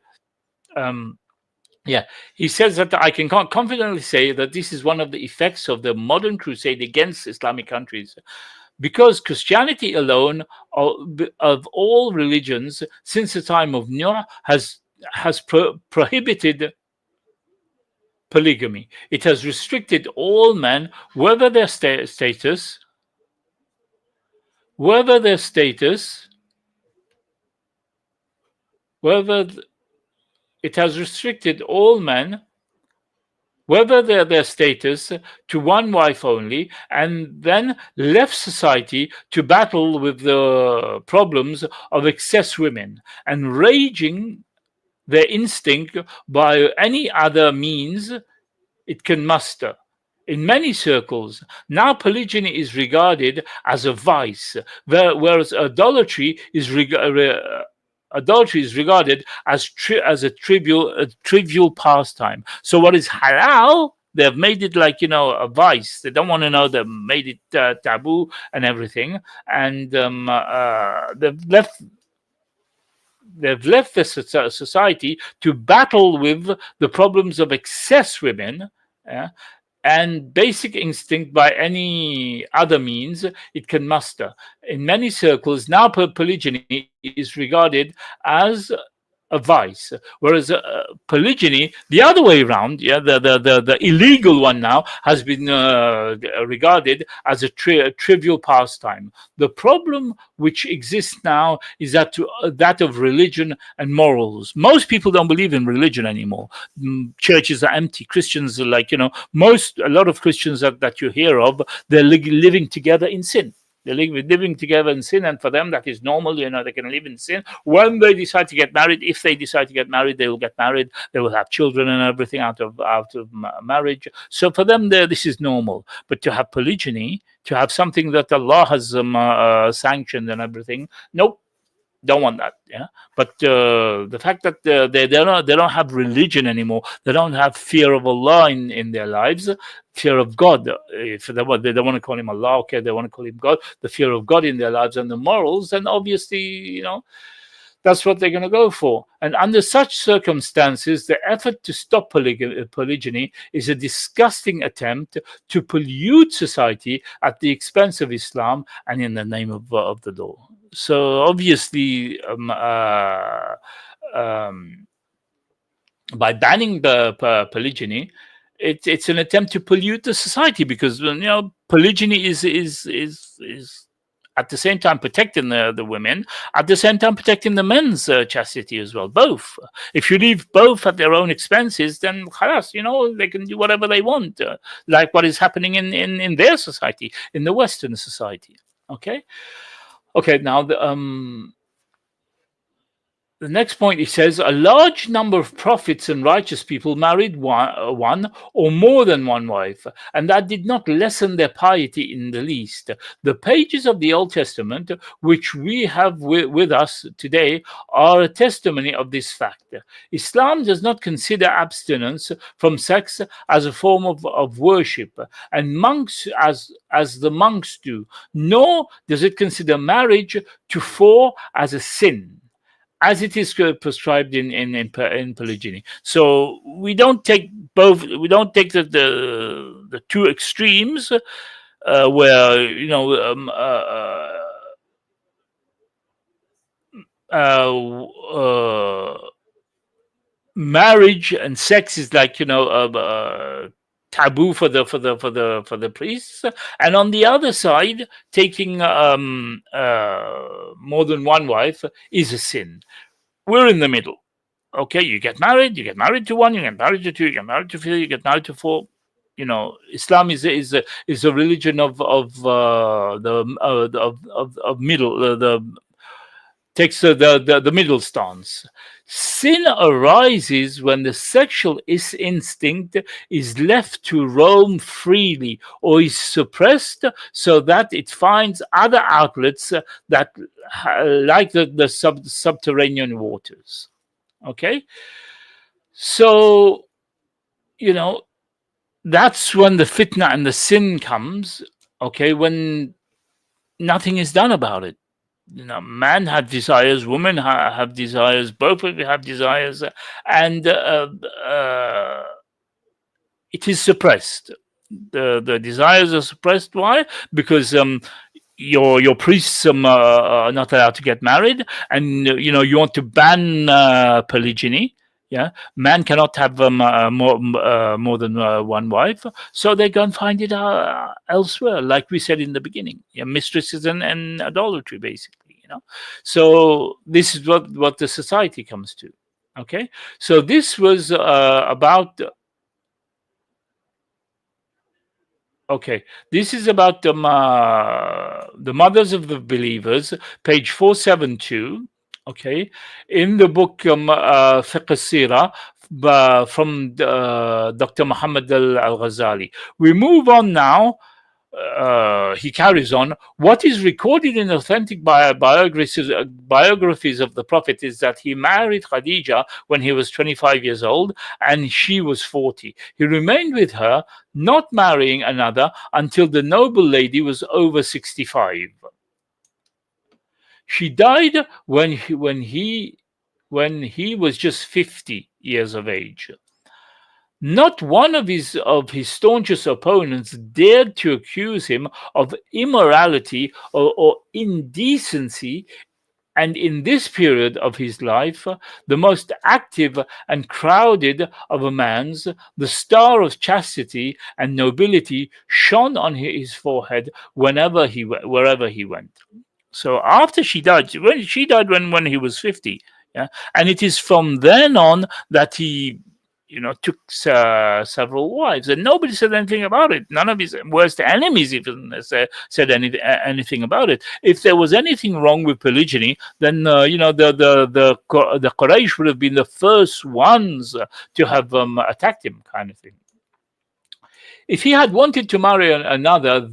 yeah, he says that I can confidently say that this is one of the effects of the modern crusade against Islamic countries, because Christianity alone, of all religions since the time of Noah, has prohibited polygamy. It has restricted all men, whether their status, it has restricted all men, whether their status, to one wife only, and then left society to battle with the problems of excess women and raging their instinct by any other means it can muster. In many circles, now polygyny is regarded as a vice, whereas adultery is regarded as a trivial pastime. So what is halal, they've made it like, a vice. They don't want to know. They've made it taboo and everything, and they've left the society to battle with the problems of excess women, and basic instinct by any other means it can muster. In many circles now, polygyny is regarded as a vice, whereas polygyny, the other way around, the illegal one now, has been regarded as a trivial pastime. The problem which exists now is that of religion and morals. Most people don't believe in religion anymore. Churches are empty. Christians are like, a lot of Christians that you hear of, they're living together in sin. They're living together in sin, and for them that is normal. They can live in sin. When they decide to get married, if they decide to get married, they will get married. They will have children and everything out of marriage. So for them, this is normal. But to have polygyny, to have something that Allah has sanctioned and everything, nope. Don't want that, But the fact that they don't have religion anymore, they don't have fear of Allah in their lives, fear of God. If they don't want to call him Allah, okay, they want to call him God. The fear of God in their lives and the morals, and obviously, that's what they're going to go for. And under such circumstances, the effort to stop polygyny is a disgusting attempt to pollute society at the expense of Islam and in the name of the law. So obviously, by banning the polygyny, it's an attempt to pollute the society, because polygyny is at the same time protecting the women, at the same time protecting the men's chastity as well. Both. If you leave both at their own expenses, then khalas, they can do whatever they want, like what is happening in their society, in the Western society. Okay, now the next point, he says, a large number of prophets and righteous people married one or more than one wife, and that did not lessen their piety in the least. The pages of the Old Testament, which we have with us today, are a testimony of this fact. Islam does not consider abstinence from sex as a form of worship, and monks as the monks do, nor does it consider marriage to fall as a sin, as it is prescribed in polygyny. So we don't take both. We don't take the two extremes, where marriage and sex is like taboo for the priests, and on the other side, taking more than one wife is a sin. We're in the middle. Okay, you get married to one, you get married to two, you get married to three, you get married to four. Islam is a religion of middle, the takes the middle stance. Sin arises when the sexual instinct is left to roam freely or is suppressed so that it finds other outlets that like the subterranean waters. Okay, so you know that's when the fitna and the sin comes. Okay, when nothing is done about it. Man have desires, women have desires, both of you have desires, and it is suppressed. The desires are suppressed. Why? Because your priests are not allowed to get married, and you want to ban polygyny. Yeah, man cannot have more than one wife, so they go and find it elsewhere, like we said in the beginning. Yeah, mistresses and idolatry, basically. So this is what the society comes to. Okay, so this was about. Okay, this is about the mothers of the believers, page 472. Okay, in the book Fiqh Sira from Dr. Muhammad Al Ghazali. We move on now. He carries on. What is recorded in authentic biographies of the Prophet is that he married Khadija when he was 25 years old and she was 40. He remained with her, not marrying another until the noble lady was over 65. She died when he was just 50 years of age. Not one of his staunchest opponents dared to accuse him of immorality or indecency, and in this period of his life, the most active and crowded of a man's, the star of chastity and nobility shone on his forehead wherever he went. So after she died, when he was 50, yeah, and it is from then on that he took several wives, and nobody said anything about it. None of his worst enemies even said anything about it. If there was anything wrong with polygyny, then the Quraysh would have been the first ones to have attacked him, kind of thing. If he had wanted to marry another,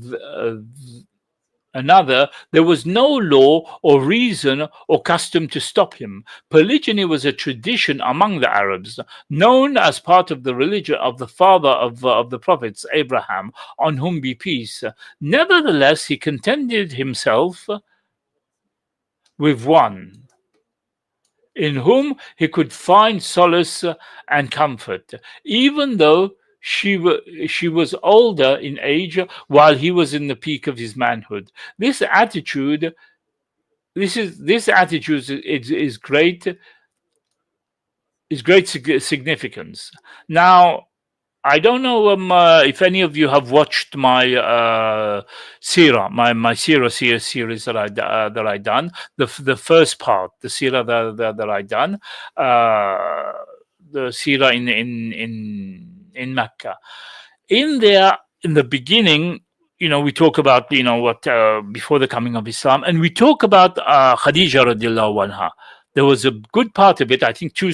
there was no law or reason or custom to stop him. Polygyny was a tradition among the Arabs, known as part of the religion of the father of the prophets, Abraham, on whom be peace. Nevertheless, he contented himself with one, in whom he could find solace and comfort, even though she was older in age while he was in the peak of his manhood. This attitude is great significance. Now, I don't know if any of you have watched my Sira, my Sira series that I done. The first part, the Sira that I done, the Sira in Mecca. In there, in the beginning, we talk about what before the coming of Islam, and we talk about Khadija radiallahu anha. There was a good part of it, I think two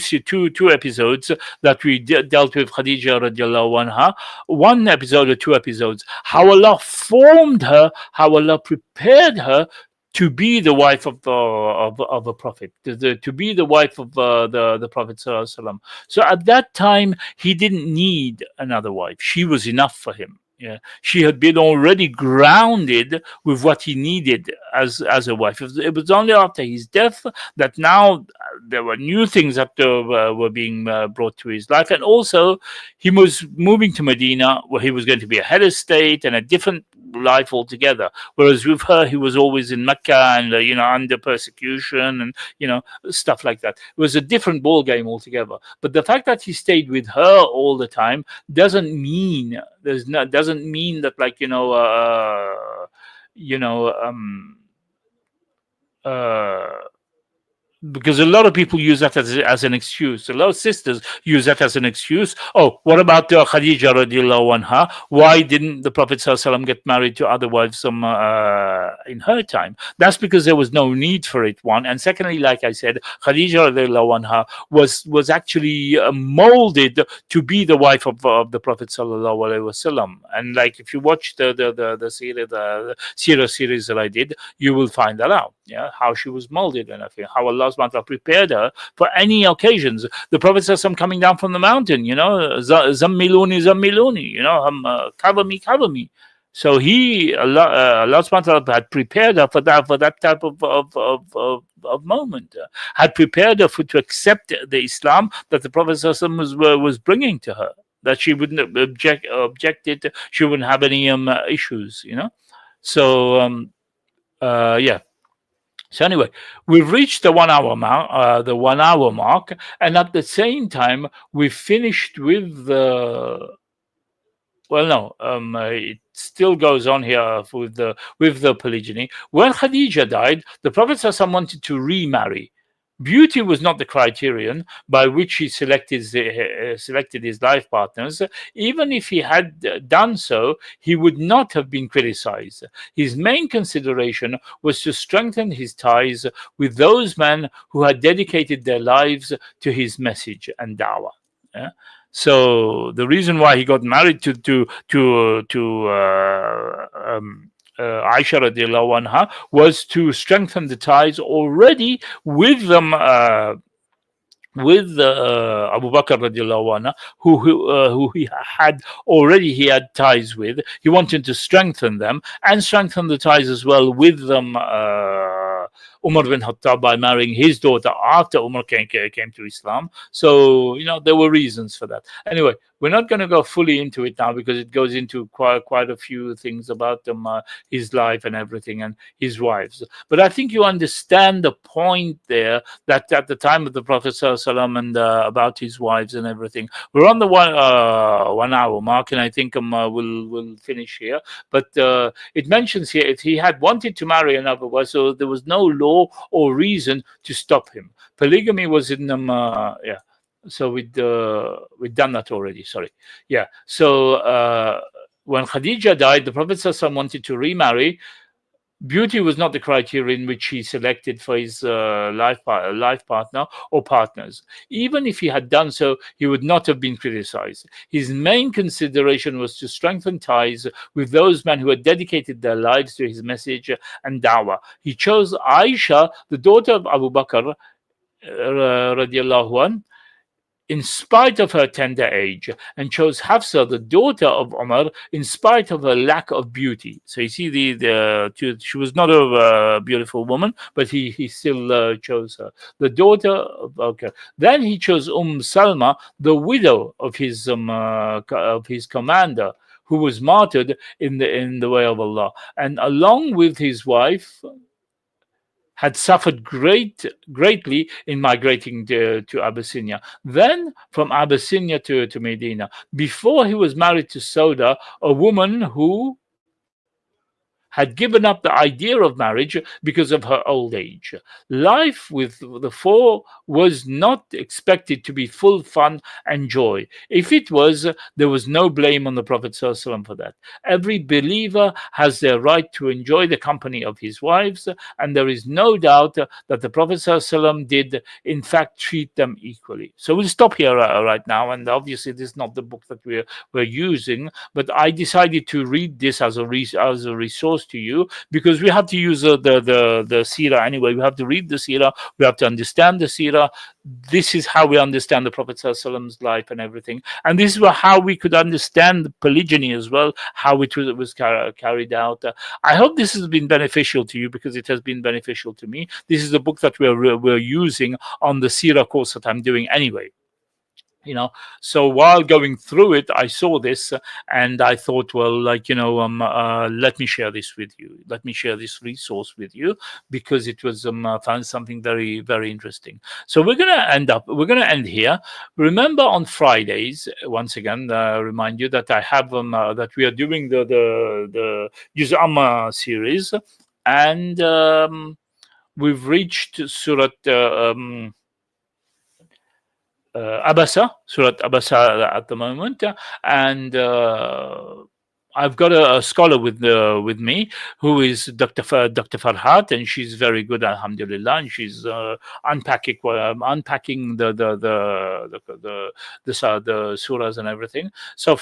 episodes that we dealt with Khadija radiallahu anha. One episode or two episodes. How Allah formed her, how Allah prepared her to be the wife of a prophet, to be the wife of the Prophet sallallahu alaihi wasallam. So at that time, he didn't need another wife. She was enough for him. Yeah, she had been already grounded with what he needed as a wife. It was only after his death that now there were new things that were being brought to his life, and also he was moving to Medina, where he was going to be a head of state and a different life altogether. Whereas with her, he was always in Mecca and under persecution and stuff like that. It was a different ball game altogether. But the fact that he stayed with her all the time doesn't mean that because a lot of people use that as an excuse. A lot of sisters use that as an excuse. Oh, what about Khadija radiallahu anha? Why didn't the Prophet ﷺ get married to other wives in her time? That's because there was no need for it, one. And secondly, like I said, Khadija radiallahu anha was actually molded to be the wife of the Prophet sallallahu alaihi wasallam. And like if you watch the Sirah series that I did, you will find that out. Yeah, how she was molded and everything, how Allah subhanahu wa ta'ala prepared her for any occasions. The Prophet says, "I'm coming down from the mountain, zammiluni, zammiluni, cover me, cover me." So Allah subhanahu wa ta'ala had prepared her for that type of moment, had prepared her to accept the Islam that the Prophet was bringing to her, that she wouldn't object it, she wouldn't have any issues, So yeah. So anyway, we've reached the 1 hour mark, and at the same time, we finished with the. Well, no, it still goes on here with the polygyny. When Khadija died, the Prophet ﷺ wanted to remarry. Beauty was not the criterion by which he selected his life partners. Even if he had done so, he would not have been criticized. His main consideration was to strengthen his ties with those men who had dedicated their lives to his message and da'wah. Yeah? So the reason why he got married to Aisha radiallahu anha was to strengthen the ties already with them. With Abu Bakr radiallahu anhu, who he had ties with. He wanted to strengthen them and strengthen the ties as well with them. Umar bin Khattab by marrying his daughter after Umar came to Islam. So there were reasons for that. Anyway, we're not going to go fully into it now because it goes into quite a few things about his life and everything and his wives. But I think you understand the point there, that at the time of the Prophet ﷺ and about his wives and everything. We're on the 1 hour mark, and I think we'll finish here. But it mentions here if he had wanted to marry another wife, so there was no law or reason to stop him. Polygamy was in yeah. So we've done that already. Sorry. Yeah. So when Khadija died, the Prophet ﷺ wanted to remarry. Beauty was not the criterion which he selected for his life partner or partners. Even if he had done so, he would not have been criticized. His main consideration was to strengthen ties with those men who had dedicated their lives to his message and da'wah. He chose Aisha, the daughter of Abu Bakr, radiallahu anh, in spite of her tender age, and chose Hafsa, the daughter of Umar, in spite of her lack of beauty. So you see, she was not a beautiful woman, but he still chose her. The daughter of, okay. Then he chose Salma, the widow of his commander, who was martyred in the way of Allah, and along with his wife, had suffered greatly in migrating to Abyssinia. Then from Abyssinia to Medina. Before he was married to Sauda, a woman who had given up the idea of marriage because of her old age. Life with the four was not expected to be full fun and joy. If it was, there was no blame on the Prophet ﷺ for that. Every believer has their right to enjoy the company of his wives, and there is no doubt that the Prophet ﷺ did, in fact, treat them equally. So we'll stop here right now, and obviously this is not the book that we're using, but I decided to read this as a resource to you, because we have to use the seerah anyway. We have to read the seerah, we have to understand the seerah. This is how we understand the Prophet ﷺ's life and everything, and this is how we could understand the polygyny as well, how it was carried out. I hope this has been beneficial to you, because it has been beneficial to me. This is a book that we're using on the seerah course that I'm doing anyway. So while going through it, I saw this and I thought, well, let me share this with you. Let me share this resource with you, because it was found something very, very interesting. So we're going to end here. Remember, on Fridays, once again, remind you that I have that we are doing the Juz Amma series, and we've reached Surat Abasa, Surat Abasa at the moment, and I've got a scholar with me who is Dr. Farhat, and she's very good, alhamdulillah, and she's unpacking the surahs and everything. So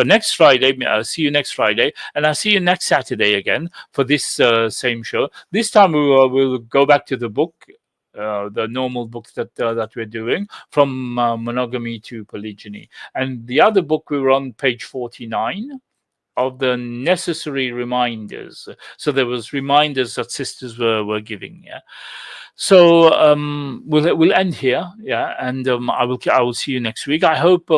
next Friday, I'll see you next Friday, and I'll see you next Saturday again for this same show. This time we'll go back to the book. The normal book that we're doing, from Monogamy to Polygyny, and the other book we were on page 49 of the necessary reminders. So there was reminders that sisters were giving. Yeah. So we'll end here. Yeah, and I will see you next week. I hope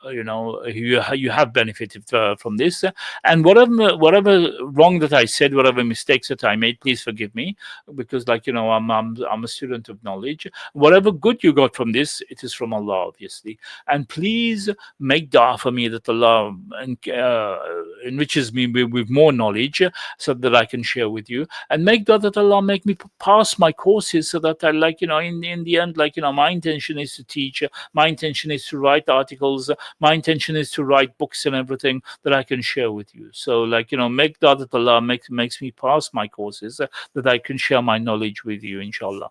you have benefited from this, and whatever wrong that I said, whatever mistakes that I made, please forgive me, because I'm a student of knowledge. Whatever good you got from this, it is from Allah, obviously, and please make dua for me that Allah enriches me with more knowledge so that I can share with you, and make dua that Allah make me pass my courses, so that I in the end, my intention is to teach, my intention is to write articles, my intention is to write books and everything that I can share with you. So make dua that Allah makes me pass my courses, that I can share my knowledge with you, inshallah.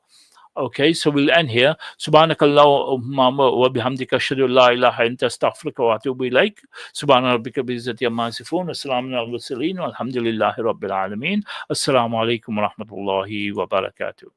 Okay, so we'll end here. Subhanakallahumma wa bihamdika ashhadu an la ilaha illa anta astaghfiruka wa atubu ilaik. Subhana rabbika bi izzati amma yasifun wa salamun alal mursalin walhamdulillahi rabbil alamin. Assalamu alaikum wa rahmatullahi wa barakatuh.